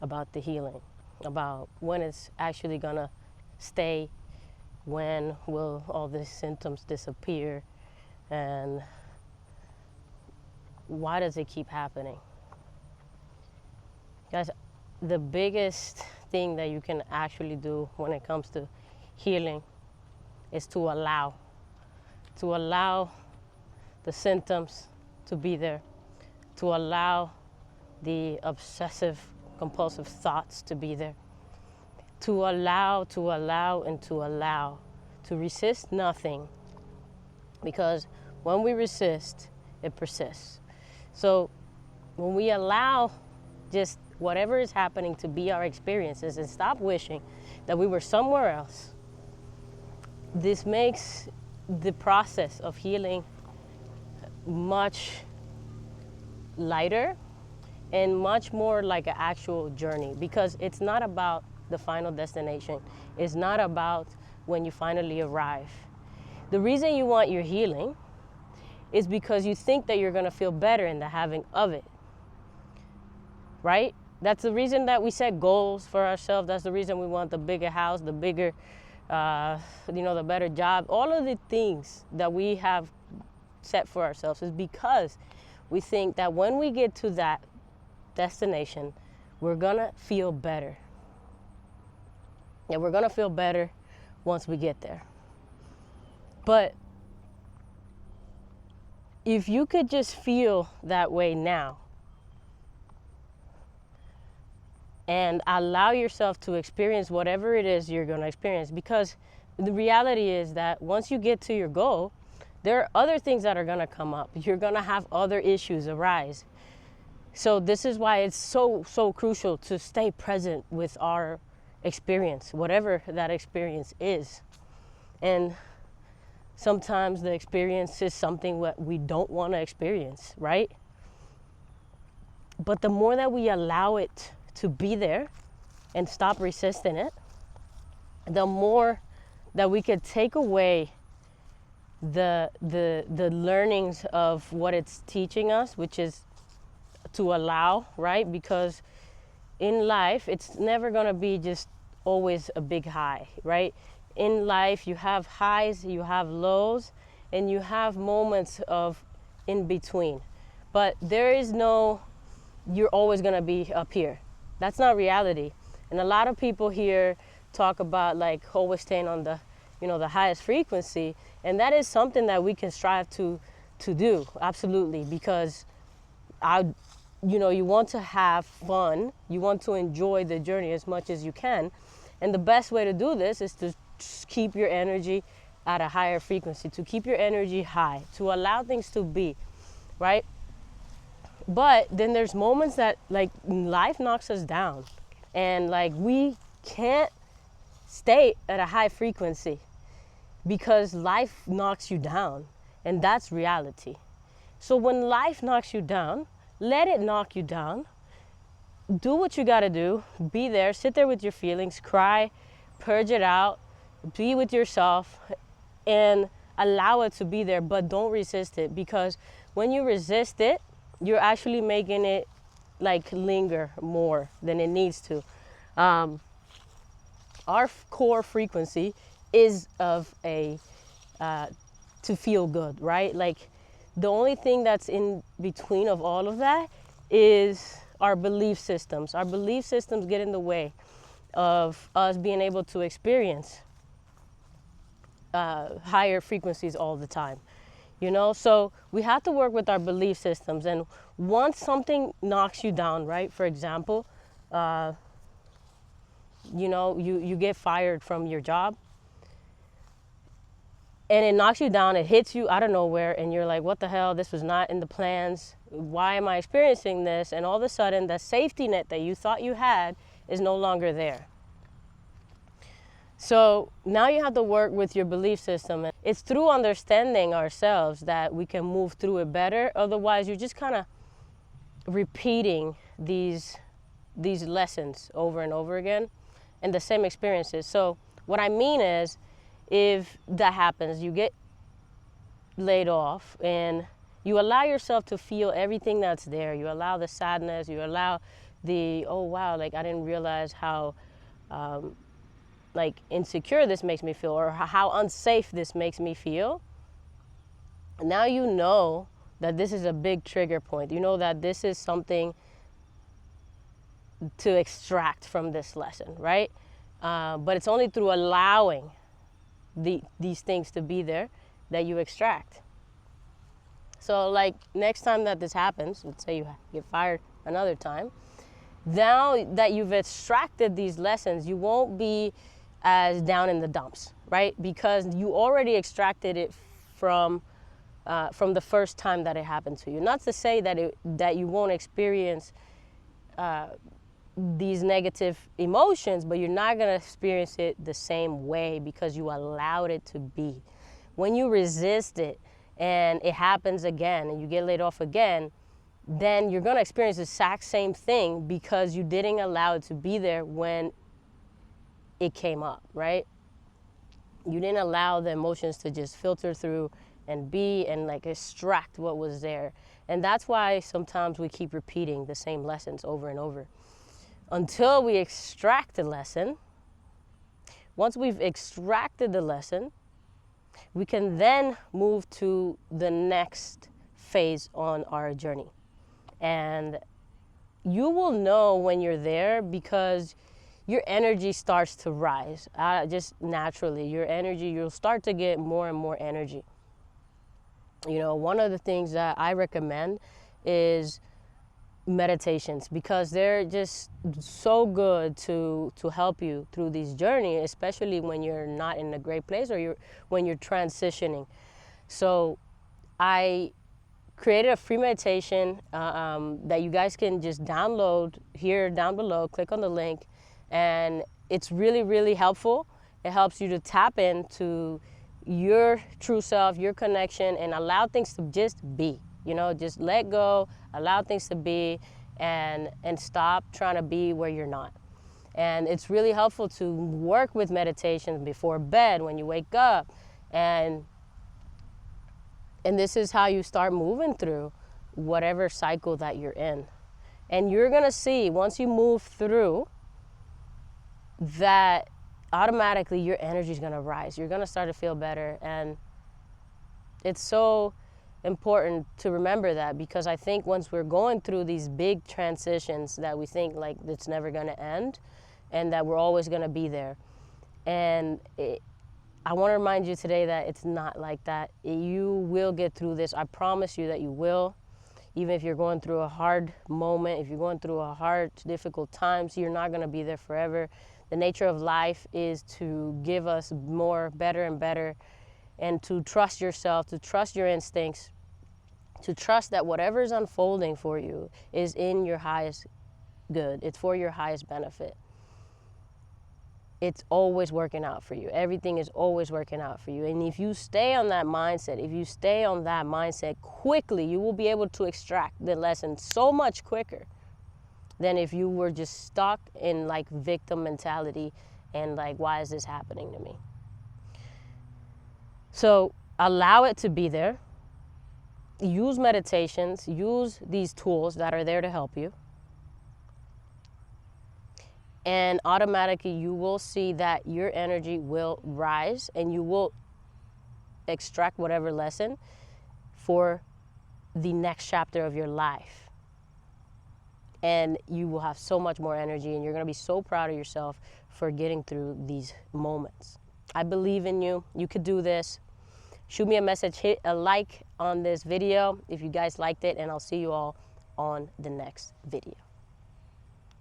about the healing, about when it's actually gonna stay, when will all these symptoms disappear, and why does it keep happening? Guys, the biggest thing that you can actually do when it comes to healing is to allow the symptoms to be there, to allow the obsessive compulsive thoughts to be there, to allow, to resist nothing, because when we resist, it persists. So when we allow just whatever is happening to be our experiences and stop wishing that we were somewhere else, this makes the process of healing much lighter and much more like an actual journey, because it's not about the final destination. It's not about when you finally arrive. The reason you want your healing is because you think that you're going to feel better in the having of it, right? That's the reason that we set goals for ourselves. That's the reason we want the bigger house, the bigger, the better job. All of the things that we have set for ourselves is because we think that when we get to that destination, we're gonna feel better. And we're gonna feel better once we get there. But if you could just feel that way now and allow yourself to experience whatever it is you're gonna experience, because the reality is that once you get to your goal, there are other things that are gonna come up. You're gonna have other issues arise. So this is why it's so crucial to stay present with our experience, whatever that experience is. And sometimes the experience is something that we don't want to experience, right? But the more that we allow it to be there and stop resisting it, the more that we could take away the learnings of what it's teaching us, which is to allow, right? Because in life, it's never gonna be just always a big high, right? In life, you have highs, you have lows, and you have moments of in between. But there is no, you're always gonna be up here. That's not reality. And a lot of people here talk about like always staying on the, the highest frequency. And that is something that we can strive to do, absolutely, because you want to have fun, you want to enjoy the journey as much as you can. And the best way to do this is to keep your energy at a higher frequency, to keep your energy high, to allow things to be, right? But then there's moments that like life knocks us down and like we can't stay at a high frequency because life knocks you down, and that's reality. So when life knocks you down, let it knock you down. Do what you gotta do. Be there, sit there with your feelings, cry, purge it out, be with yourself, and allow it to be there, but don't resist it, because when you resist it, you're actually making it like linger more than it needs to. Our core frequency is of to feel good, right? Like the only thing that's in between of all of that is our belief systems. Our belief systems get in the way of us being able to experience higher frequencies all the time. So we have to work with our belief systems. And once something knocks you down, right? For example, you get fired from your job, and it knocks you down, it hits you out of nowhere, and you're like, what the hell, this was not in the plans, why am I experiencing this? And all of a sudden, the safety net that you thought you had is no longer there. So now you have to work with your belief system. And it's through understanding ourselves that we can move through it better. Otherwise, you're just kind of repeating these lessons over and over again and the same experiences. So what I mean is, if that happens, you get laid off and you allow yourself to feel everything that's there. You allow the sadness, you allow oh wow, like I didn't realize how like insecure this makes me feel, or how unsafe this makes me feel. Now you know that this is a big trigger point. You know that this is something to extract from this lesson, right? But it's only through allowing these things to be there that you extract. So like next time that this happens, let's say you get fired another time, now that you've extracted these lessons, you won't be as down in the dumps, right? Because you already extracted it from the first time that it happened to you. Not to say that you won't experience these negative emotions, but you're not going to experience it the same way because you allowed it to be. When you resist it and it happens again and you get laid off again, then you're going to experience the exact same thing because you didn't allow it to be there when it came up, right? You didn't allow the emotions to just filter through and be and like extract what was there. And that's why sometimes we keep repeating the same lessons over and over until we extract the lesson. Once we've extracted the lesson, we can then move to the next phase on our journey. And you will know when you're there because your energy starts to rise. Just naturally, your energy, you'll start to get more and more energy. You know, one of the things that I recommend is meditations, because they're just so good to help you through this journey, especially when you're not in a great place or when you're transitioning. So I created a free meditation that you guys can just download here down below. Click on the link, and it's really, really helpful. It helps you to tap into your true self, your connection, and allow things to just be. You know, just let go, allow things to be, and stop trying to be where you're not. And it's really helpful to work with meditations before bed, when you wake up, and this is how you start moving through whatever cycle that you're in. And you're gonna see, once you move through that, automatically your energy is gonna rise. You're gonna start to feel better. And it's so important to remember that, because I think once we're going through these big transitions that we think like it's never going to end and that we're always going to be there. And I want to remind you today that it's not like that. You will get through this. I promise you that you will. Even if you're going through a hard moment, if you're going through a hard, difficult times, you're not going to be there forever. The nature of life is to give us more, better and better, and to trust yourself, to trust your instincts, to trust that whatever is unfolding for you is in your highest good. It's for your highest benefit. It's always working out for you. Everything is always working out for you. And if you stay on that mindset, quickly, you will be able to extract the lesson so much quicker than if you were just stuck in like victim mentality and like, why is this happening to me? So allow it to be there. Use meditations, use these tools that are there to help you. And automatically you will see that your energy will rise and you will extract whatever lesson for the next chapter of your life. And you will have so much more energy, and you're going to be so proud of yourself for getting through these moments. I believe in you. You could do this. Shoot me a message, hit a like on this video if you guys liked it, and I'll see you all on the next video.